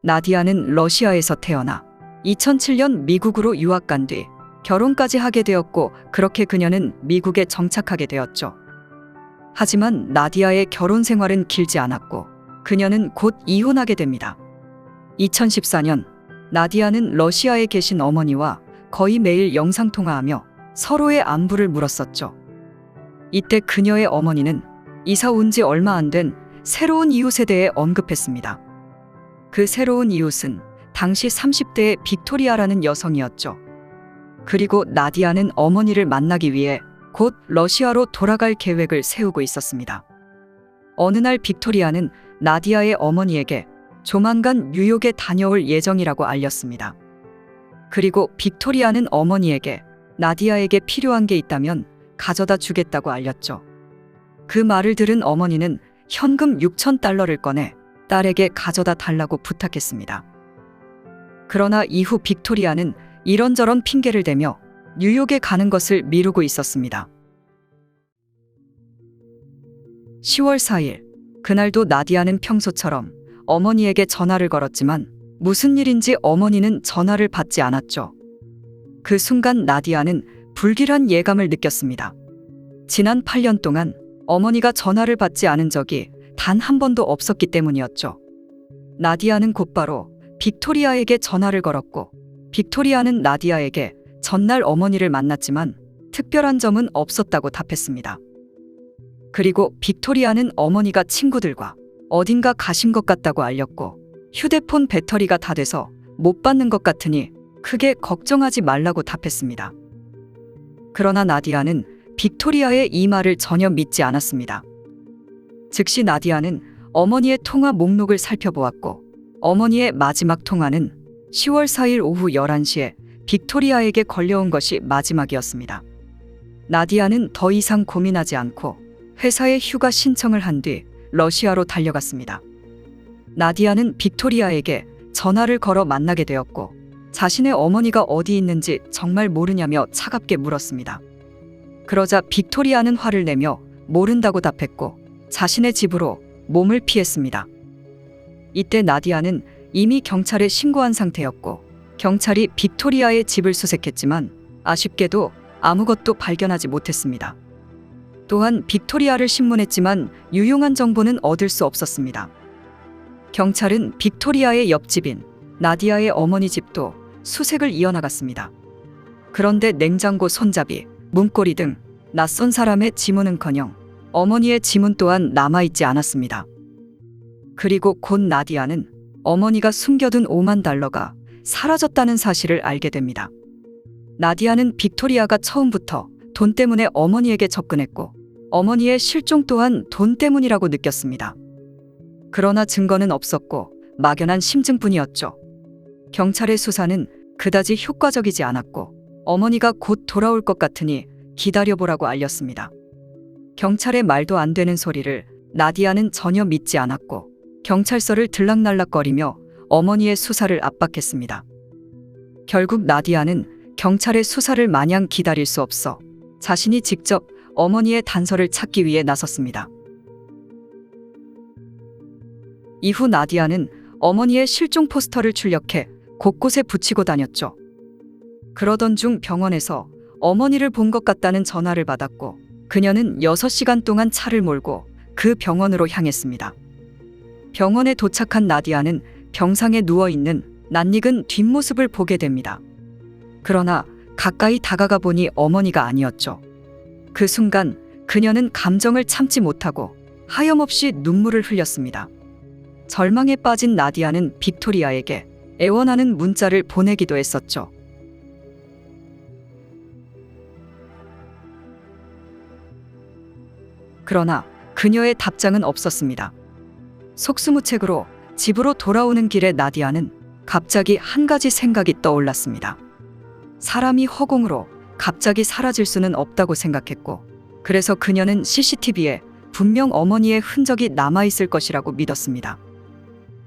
나디아는 러시아에서 태어나 2007년 미국으로 유학 간 뒤 결혼까지 하게 되었고, 그렇게 그녀는 미국에 정착하게 되었죠. 하지만 나디아의 결혼 생활은 길지 않았고 그녀는 곧 이혼하게 됩니다. 2014년 나디아는 러시아에 계신 어머니와 거의 매일 영상통화하며 서로의 안부를 물었었죠. 이때 그녀의 어머니는 이사 온 지 얼마 안 된 새로운 이웃에 대해 언급했습니다. 그 새로운 이웃은 당시 30대의 빅토리아라는 여성이었죠. 그리고 나디아는 어머니를 만나기 위해 곧 러시아로 돌아갈 계획을 세우고 있었습니다. 어느 날 빅토리아는 나디아의 어머니에게 조만간 뉴욕에 다녀올 예정이라고 알렸습니다. 그리고 빅토리아는 어머니에게 나디아에게 필요한 게 있다면 가져다 주겠다고 알렸죠. 그 말을 들은 어머니는 현금 6,000달러를 꺼내 딸에게 가져다 달라고 부탁했습니다. 그러나 이후 빅토리아는 이런저런 핑계를 대며 뉴욕에 가는 것을 미루고 있었습니다. 10월 4일, 그날도 나디아는 평소처럼 어머니에게 전화를 걸었지만 무슨 일인지 어머니는 전화를 받지 않았죠. 그 순간 나디아는 불길한 예감을 느꼈습니다. 지난 8년 동안 어머니가 전화를 받지 않은 적이 단 한 번도 없었기 때문이었죠. 나디아는 곧바로 빅토리아에게 전화를 걸었고, 빅토리아는 나디아에게 전날 어머니를 만났지만 특별한 점은 없었다고 답했습니다. 그리고 빅토리아는 어머니가 친구들과 어딘가 가신 것 같다고 알렸고, 휴대폰 배터리가 다 돼서 못 받는 것 같으니 크게 걱정하지 말라고 답했습니다. 그러나 나디아는 빅토리아의 이 말을 전혀 믿지 않았습니다. 즉시 나디아는 어머니의 통화 목록을 살펴보았고, 어머니의 마지막 통화는 10월 4일 오후 11시에 빅토리아에게 걸려온 것이 마지막이었습니다. 나디아는 더 이상 고민하지 않고 회사에 휴가 신청을 한 뒤 러시아로 달려갔습니다. 나디아는 빅토리아에게 전화를 걸어 만나게 되었고, 자신의 어머니가 어디 있는지 정말 모르냐며 차갑게 물었습니다. 그러자 빅토리아는 화를 내며 모른다고 답했고 자신의 집으로 몸을 피했습니다. 이때 나디아는 이미 경찰에 신고한 상태였고, 경찰이 빅토리아의 집을 수색했지만 아쉽게도 아무것도 발견하지 못했습니다. 또한 빅토리아를 신문했지만 유용한 정보는 얻을 수 없었습니다. 경찰은 빅토리아의 옆집인 나디아의 어머니 집도 수색을 이어나갔습니다. 그런데 냉장고 손잡이, 문고리 등 낯선 사람의 지문은커녕 어머니의 지문 또한 남아있지 않았습니다. 그리고 곧 나디아는 어머니가 숨겨둔 5만 달러가 사라졌다는 사실을 알게 됩니다. 나디아는 빅토리아가 처음부터 돈 때문에 어머니에게 접근했고, 어머니의 실종 또한 돈 때문이라고 느꼈습니다. 그러나 증거는 없었고 막연한 심증뿐이었죠. 경찰의 수사는 그다지 효과적이지 않았고, 어머니가 곧 돌아올 것 같으니 기다려보라고 알렸습니다. 경찰의 말도 안 되는 소리를 나디아는 전혀 믿지 않았고, 경찰서를 들락날락거리며 어머니의 수사를 압박했습니다. 결국 나디아는 경찰의 수사를 마냥 기다릴 수 없어 자신이 직접 어머니의 단서를 찾기 위해 나섰습니다. 이후 나디아는 어머니의 실종 포스터를 출력해 곳곳에 붙이고 다녔죠. 그러던 중 병원에서 어머니를 본 것 같다는 전화를 받았고, 그녀는 6시간 동안 차를 몰고 그 병원으로 향했습니다. 병원에 도착한 나디아는 병상에 누워있는 낯익은 뒷모습을 보게 됩니다. 그러나 가까이 다가가 보니 어머니가 아니었죠. 그 순간 그녀는 감정을 참지 못하고 하염없이 눈물을 흘렸습니다. 절망에 빠진 나디아는 빅토리아에게 애원하는 문자를 보내기도 했었죠. 그러나 그녀의 답장은 없었습니다. 속수무책으로 집으로 돌아오는 길에 나디아는 갑자기 한 가지 생각이 떠올랐습니다. 사람이 허공으로 갑자기 사라질 수는 없다고 생각했고, 그래서 그녀는 CCTV에 분명 어머니의 흔적이 남아있을 것이라고 믿었습니다.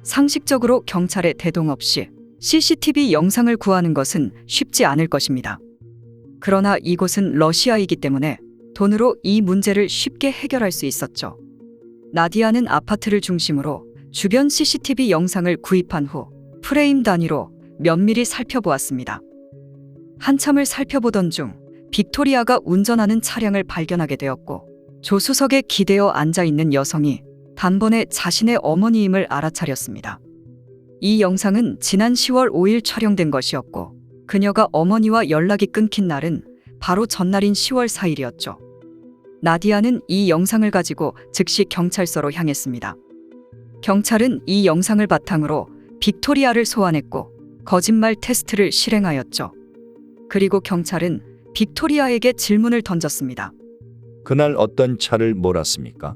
상식적으로 경찰의 대동 없이 CCTV 영상을 구하는 것은 쉽지 않을 것입니다. 그러나 이곳은 러시아이기 때문에 돈으로 이 문제를 쉽게 해결할 수 있었죠. 나디아는 아파트를 중심으로 주변 CCTV 영상을 구입한 후 프레임 단위로 면밀히 살펴보았습니다. 한참을 살펴보던 중 빅토리아가 운전하는 차량을 발견하게 되었고 조수석에 기대어 앉아있는 여성이 단번에 자신의 어머니임을 알아차렸습니다. 이 영상은 지난 10월 5일 촬영된 것이었고 그녀가 어머니와 연락이 끊긴 날은 바로 전날인 10월 4일이었죠. 나디아는 이 영상을 가지고 즉시 경찰서로 향했습니다. 경찰은 이 영상을 바탕으로 빅토리아를 소환했고 거짓말 테스트를 실행하였죠. 그리고 경찰은 빅토리아에게 질문을 던졌습니다. 그날 어떤 차를 몰았습니까?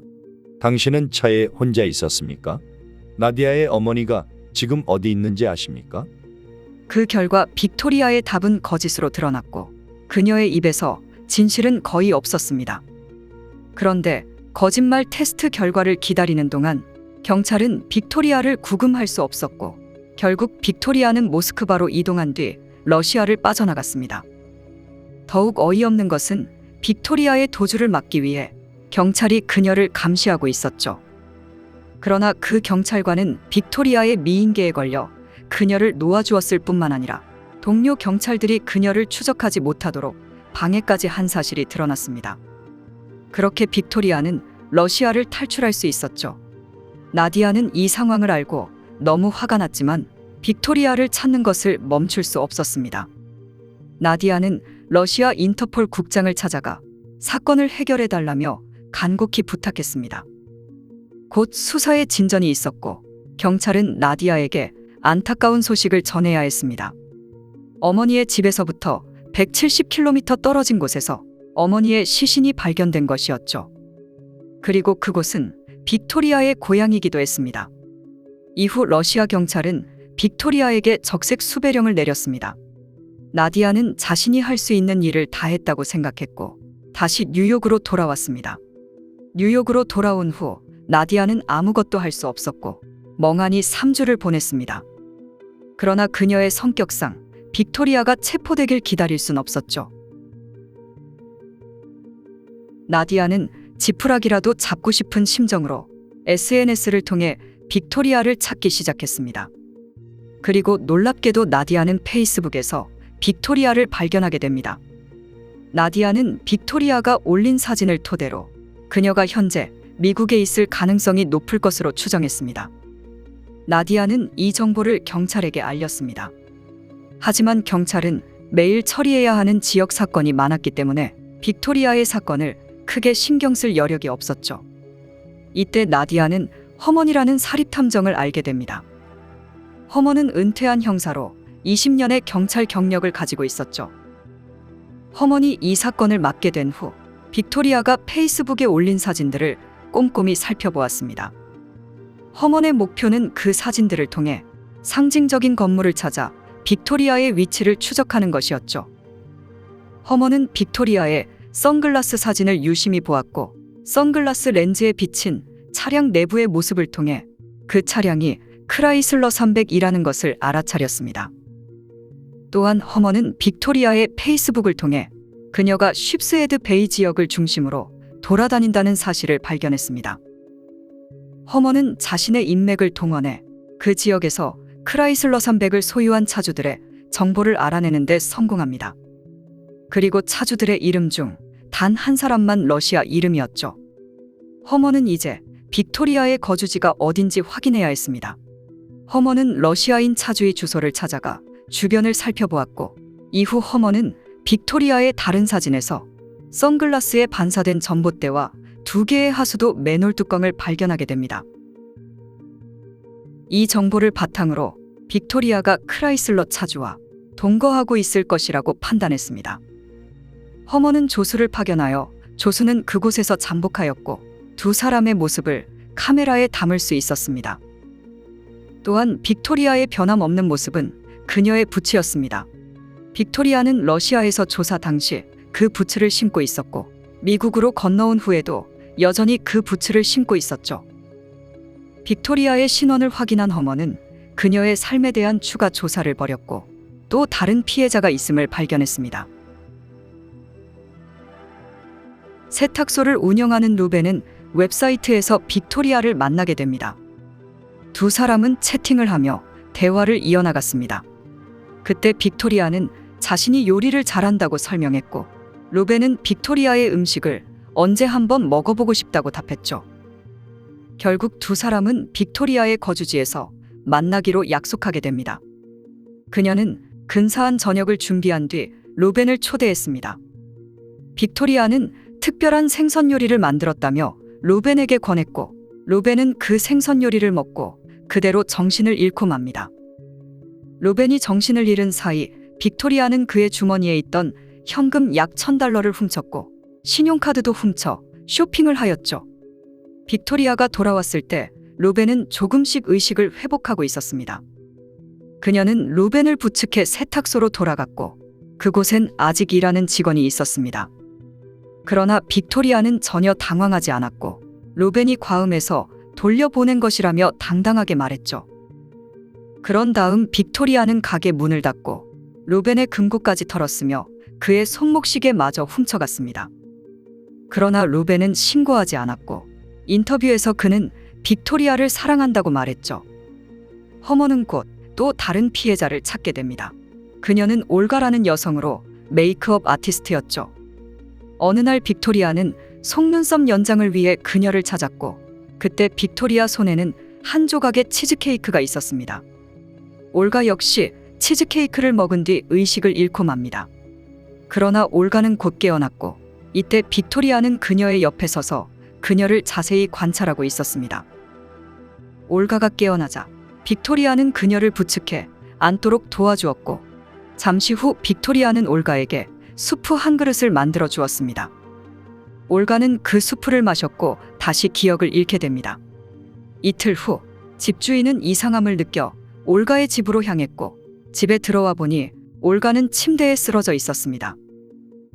당신은 차에 혼자 있었습니까? 나디아의 어머니가 지금 어디 있는지 아십니까? 그 결과 빅토리아의 답은 거짓으로 드러났고 그녀의 입에서 진실은 거의 없었습니다. 그런데 거짓말 테스트 결과를 기다리는 동안 경찰은 빅토리아를 구금할 수 없었고 결국 빅토리아는 모스크바로 이동한 뒤 러시아를 빠져나갔습니다. 더욱 어이없는 것은 빅토리아의 도주를 막기 위해 경찰이 그녀를 감시하고 있었죠. 그러나 그 경찰관은 빅토리아의 미인계에 걸려 그녀를 놓아주었을 뿐만 아니라 동료 경찰들이 그녀를 추적하지 못하도록 방해까지 한 사실이 드러났습니다. 그렇게 빅토리아는 러시아를 탈출할 수 있었죠. 나디아는 이 상황을 알고 너무 화가 났지만 빅토리아를 찾는 것을 멈출 수 없었습니다. 나디아는 러시아 인터폴 국장을 찾아가 사건을 해결해달라며 간곡히 부탁했습니다. 곧 수사에 진전이 있었고 경찰은 나디아에게 안타까운 소식을 전해야 했습니다. 어머니의 집에서부터 170km 떨어진 곳에서 어머니의 시신이 발견된 것이었죠. 그리고 그곳은 빅토리아의 고향이기도 했습니다. 이후 러시아 경찰은 빅토리아에게 적색 수배령을 내렸습니다. 나디아는 자신이 할 수 있는 일을 다 했다고 생각했고 다시 뉴욕으로 돌아왔습니다. 뉴욕으로 돌아온 후 나디아는 아무것도 할 수 없었고 멍하니 3주를 보냈습니다. 그러나 그녀의 성격상 빅토리아가 체포되길 기다릴 순 없었죠. 나디아는 지푸라기라도 잡고 싶은 심정으로 SNS를 통해 빅토리아를 찾기 시작했습니다. 그리고 놀랍게도 나디아는 페이스북에서 빅토리아를 발견하게 됩니다. 나디아는 빅토리아가 올린 사진을 토대로 그녀가 현재 미국에 있을 가능성이 높을 것으로 추정했습니다. 나디아는 이 정보를 경찰에게 알렸습니다. 하지만 경찰은 매일 처리해야 하는 지역 사건이 많았기 때문에 빅토리아의 사건을 크게 신경 쓸 여력이 없었죠. 이때 나디아는 허먼이라는 사립탐정을 알게 됩니다. 허먼은 은퇴한 형사로 20년의 경찰 경력을 가지고 있었죠. 허먼이 이 사건을 맡게 된 후 빅토리아가 페이스북에 올린 사진들을 꼼꼼히 살펴보았습니다. 허먼의 목표는 그 사진들을 통해 상징적인 건물을 찾아 빅토리아의 위치를 추적하는 것이었죠. 허먼은 빅토리아의 선글라스 사진을 유심히 보았고 선글라스 렌즈에 비친 차량 내부의 모습을 통해 그 차량이 크라이슬러 300이라는 것을 알아차렸습니다. 또한 허먼은 빅토리아의 페이스북을 통해 그녀가 쉽스헤드 베이 지역을 중심으로 돌아다닌다는 사실을 발견했습니다. 허먼은 자신의 인맥을 동원해 그 지역에서 크라이슬러 300을 소유한 차주들의 정보를 알아내는 데 성공합니다. 그리고 차주들의 이름 중 단 한 사람만 러시아 이름이었죠. 허먼은 이제 빅토리아의 거주지가 어딘지 확인해야 했습니다. 허먼은 러시아인 차주의 주소를 찾아가 주변을 살펴보았고 이후 허먼은 빅토리아의 다른 사진에서 선글라스에 반사된 전봇대와 2개의 하수도 맨홀 뚜껑을 발견하게 됩니다. 이 정보를 바탕으로 빅토리아가 크라이슬러 차주와 동거하고 있을 것이라고 판단했습니다. 허먼은 조수를 파견하여 조수는 그곳에서 잠복하였고 두 사람의 모습을 카메라에 담을 수 있었습니다. 또한 빅토리아의 변함없는 모습은 그녀의 부츠였습니다. 빅토리아는 러시아에서 조사 당시 그 부츠를 신고 있었고 미국으로 건너온 후에도 여전히 그 부츠를 신고 있었죠. 빅토리아의 신원을 확인한 허먼은 그녀의 삶에 대한 추가 조사를 벌였고 또 다른 피해자가 있음을 발견했습니다. 세탁소를 운영하는 루벤은 웹사이트에서 빅토리아를 만나게 됩니다. 두 사람은 채팅을 하며 대화를 이어나갔습니다. 그때 빅토리아는 자신이 요리를 잘한다고 설명했고, 루벤은 빅토리아의 음식을 언제 한번 먹어보고 싶다고 답했죠. 결국 두 사람은 빅토리아의 거주지에서 만나기로 약속하게 됩니다. 그녀는 근사한 저녁을 준비한 뒤 루벤을 초대했습니다. 빅토리아는 특별한 생선 요리를 만들었다며 루벤에게 권했고, 루벤은 그 생선 요리를 먹고 그대로 정신을 잃고 맙니다. 루벤이 정신을 잃은 사이 빅토리아는 그의 주머니에 있던 현금 약 $1,000를 훔쳤고 신용카드도 훔쳐 쇼핑을 하였죠. 빅토리아가 돌아왔을 때 루벤은 조금씩 의식을 회복하고 있었습니다. 그녀는 루벤을 부축해 세탁소로 돌아갔고 그곳엔 아직 일하는 직원이 있었습니다. 그러나 빅토리아는 전혀 당황하지 않았고 루벤이 과음해서 돌려보낸 것이라며 당당하게 말했죠. 그런 다음 빅토리아는 가게 문을 닫고 루벤의 금고까지 털었으며 그의 손목시계마저 훔쳐갔습니다. 그러나 루벤은 신고하지 않았고 인터뷰에서 그는 빅토리아를 사랑한다고 말했죠. 허먼은 곧 또 다른 피해자를 찾게 됩니다. 그녀는 올가라는 여성으로 메이크업 아티스트였죠. 어느 날 빅토리아는 속눈썹 연장을 위해 그녀를 찾았고 그때 빅토리아 손에는 한 조각의 치즈케이크가 있었습니다. 올가 역시 치즈케이크를 먹은 뒤 의식을 잃고 맙니다. 그러나 올가는 곧 깨어났고 이때 빅토리아는 그녀의 옆에 서서 그녀를 자세히 관찰하고 있었습니다. 올가가 깨어나자 빅토리아는 그녀를 부축해 앉도록 도와주었고 잠시 후 빅토리아는 올가에게 수프 한 그릇을 만들어 주었습니다. 올가는 그 수프를 마셨고 다시 기억을 잃게 됩니다. 이틀 후 집주인은 이상함을 느껴 올가의 집으로 향했고 집에 들어와 보니 올가는 침대에 쓰러져 있었습니다.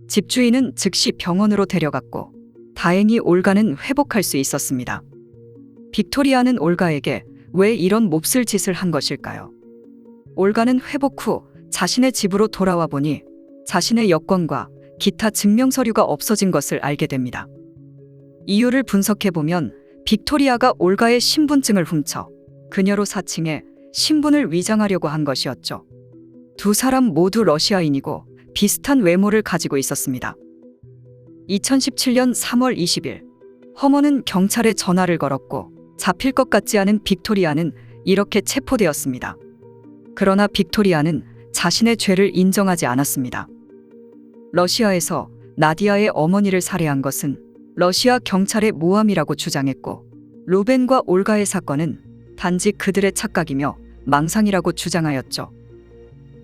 집주인은 즉시 병원으로 데려갔고 다행히 올가는 회복할 수 있었습니다. 빅토리아는 올가에게 왜 이런 몹쓸 짓을 한 것일까요? 올가는 회복 후 자신의 집으로 돌아와 보니 자신의 여권과 기타 증명서류가 없어진 것을 알게 됩니다. 이유를 분석해보면 빅토리아가 올가의 신분증을 훔쳐 그녀로 사칭해 신분을 위장하려고 한 것이었죠. 두 사람 모두 러시아인이고 비슷한 외모를 가지고 있었습니다. 2017년 3월 20일 허먼은 경찰에 전화를 걸었고 잡힐 것 같지 않은 빅토리아는 이렇게 체포되었습니다. 그러나 빅토리아는 자신의 죄를 인정하지 않았습니다. 러시아에서 나디아의 어머니를 살해한 것은 러시아 경찰의 모함이라고 주장했고 루벤과 올가의 사건은 단지 그들의 착각이며 망상이라고 주장하였죠.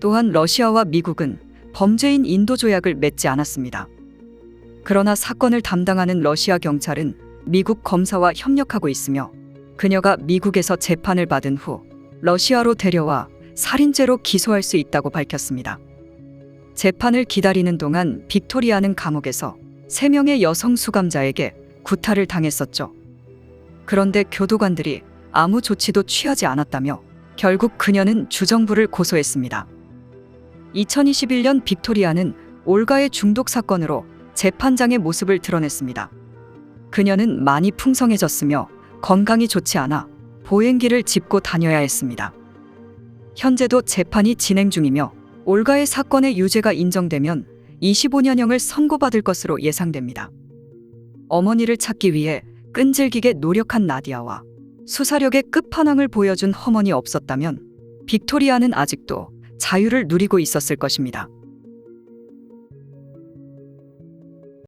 또한 러시아와 미국은 범죄인 인도 조약을 맺지 않았습니다. 그러나 사건을 담당하는 러시아 경찰은 미국 검사와 협력하고 있으며 그녀가 미국에서 재판을 받은 후 러시아로 데려와 살인죄로 기소할 수 있다고 밝혔습니다. 재판을 기다리는 동안 빅토리아는 감옥에서 3명의 여성 수감자에게 구타를 당했었죠. 그런데 교도관들이 아무 조치도 취하지 않았다며 결국 그녀는 주정부를 고소했습니다. 2021년 빅토리아는 올가의 중독 사건으로 재판장의 모습을 드러냈습니다. 그녀는 많이 풍성해졌으며 건강이 좋지 않아 보행기를 짚고 다녀야 했습니다. 현재도 재판이 진행 중이며 올가의 사건의 유죄가 인정되면 25년형을 선고받을 것으로 예상됩니다. 어머니를 찾기 위해 끈질기게 노력한 나디아와 수사력의 끝판왕을 보여준 허먼이 없었다면 빅토리아는 아직도 자유를 누리고 있었을 것입니다.